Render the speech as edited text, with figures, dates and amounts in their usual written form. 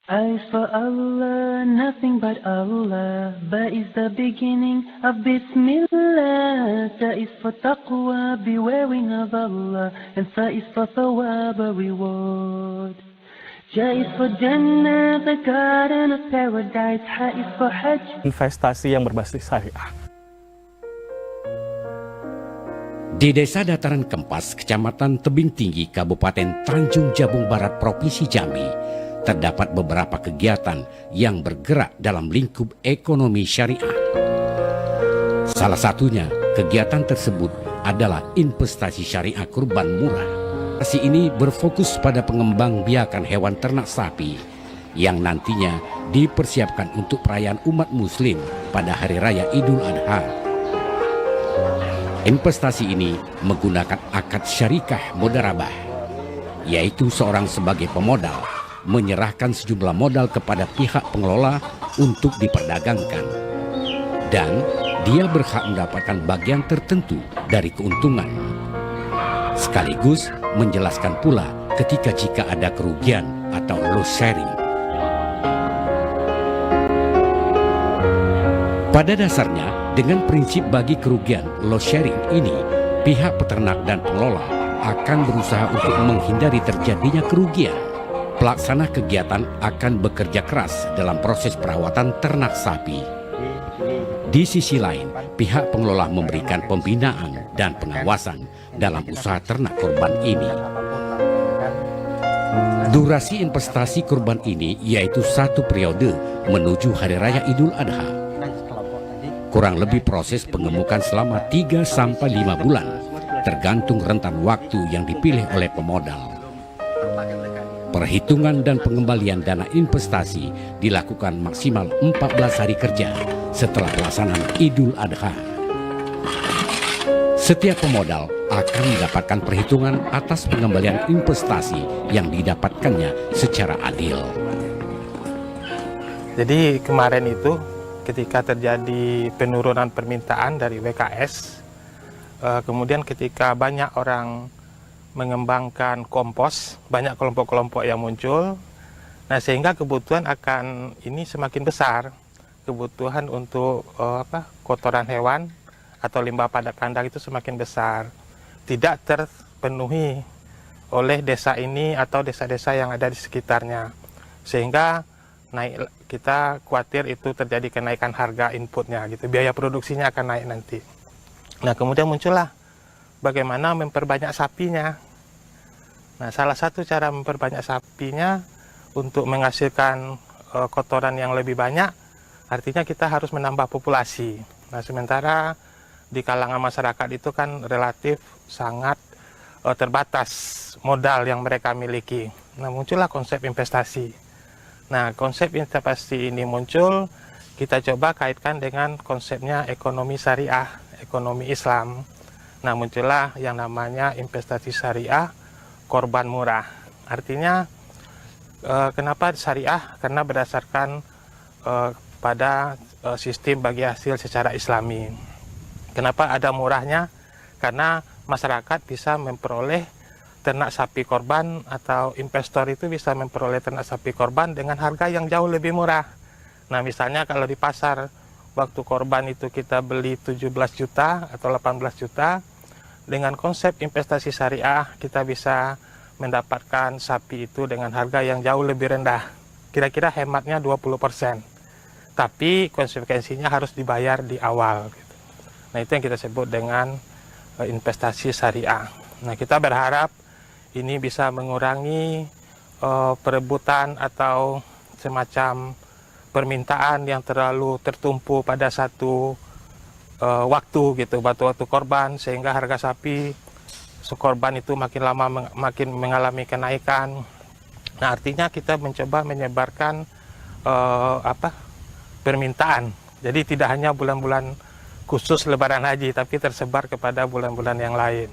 I for Allah, nothing but Allah. Ba is the beginning of Bismillah. Ta is for taqwa, bewaring of Allah. And Fa is for thawab, a reward. Ja is for Jannah, the garden of paradise. Ha is for Hajj. Investasi yang berbasis syariah. Di Desa Dataran Kempas, Kecamatan Tebing Tinggi, Kabupaten Tanjung Jabung Barat, Provinsi Jambi, terdapat beberapa kegiatan yang bergerak dalam lingkup ekonomi syariah. Salah satunya, kegiatan tersebut adalah investasi syariah kurban murah. Investasi ini berfokus pada pengembangbiakan hewan ternak sapi yang nantinya dipersiapkan untuk perayaan umat muslim pada Hari Raya Idul Adha. Investasi ini menggunakan akad syarikah mudharabah, yaitu seorang sebagai pemodal menyerahkan sejumlah modal kepada pihak pengelola untuk diperdagangkan, dan dia berhak mendapatkan bagian tertentu dari keuntungan. Sekaligus menjelaskan pula ketika jika ada kerugian atau loss sharing. Pada dasarnya, dengan prinsip bagi kerugian loss sharing ini, pihak peternak dan pengelola akan berusaha untuk menghindari terjadinya kerugian. Pelaksana kegiatan akan bekerja keras dalam proses perawatan ternak sapi. Di sisi lain, pihak pengelola memberikan pembinaan dan pengawasan dalam usaha ternak kurban ini. Durasi investasi kurban ini yaitu 1 periode menuju Hari Raya Idul Adha. Kurang lebih proses pengemukan selama 3-5 bulan, tergantung rentan waktu yang dipilih oleh pemodal. Perhitungan dan pengembalian dana investasi dilakukan maksimal 14 hari kerja setelah pelaksanaan Idul Adha. Setiap pemodal akan mendapatkan perhitungan atas pengembalian investasi yang didapatkannya secara adil. Jadi kemarin itu ketika terjadi penurunan permintaan dari WKS, kemudian ketika banyak orang mengembangkan kompos, banyak kelompok-kelompok yang muncul, nah sehingga kebutuhan akan ini semakin besar, kebutuhan untuk kotoran hewan atau limbah padat kandang itu semakin besar, tidak terpenuhi oleh desa ini atau desa-desa yang ada di sekitarnya, sehingga kita khawatir itu terjadi kenaikan harga inputnya gitu, biaya produksinya akan naik nanti. Nah kemudian muncullah bagaimana memperbanyak sapinya. Nah salah satu cara memperbanyak sapinya untuk menghasilkan kotoran yang lebih banyak, artinya kita harus menambah populasi. Nah sementara di kalangan masyarakat itu kan relatif sangat terbatas modal yang mereka miliki. Nah muncullah konsep investasi. Nah, konsep investasi ini muncul, kita coba kaitkan dengan konsepnya ekonomi syariah, ekonomi Islam. Nah, muncullah yang namanya investasi syariah korban murah. Artinya, kenapa syariah? Karena berdasarkan pada sistem bagi hasil secara Islami. Kenapa ada murahnya? Karena masyarakat bisa memperoleh ternak sapi korban atau investor itu bisa memperoleh ternak sapi korban dengan harga yang jauh lebih murah. Nah misalnya kalau di pasar waktu korban itu kita beli 17 juta atau 18 juta, dengan konsep investasi syariah kita bisa mendapatkan sapi itu dengan harga yang jauh lebih rendah. Kira-kira hematnya 20%. Tapi konsekuensinya harus dibayar di awal. Nah itu yang kita sebut dengan investasi syariah. Nah kita berharap ini bisa mengurangi perebutan atau semacam permintaan yang terlalu tertumpu pada satu waktu gitu, waktu korban, sehingga harga sapi sekorban itu makin lama makin mengalami kenaikan. Nah artinya kita mencoba menyebarkan permintaan. Jadi tidak hanya bulan-bulan khusus Lebaran Haji, tapi tersebar kepada bulan-bulan yang lain.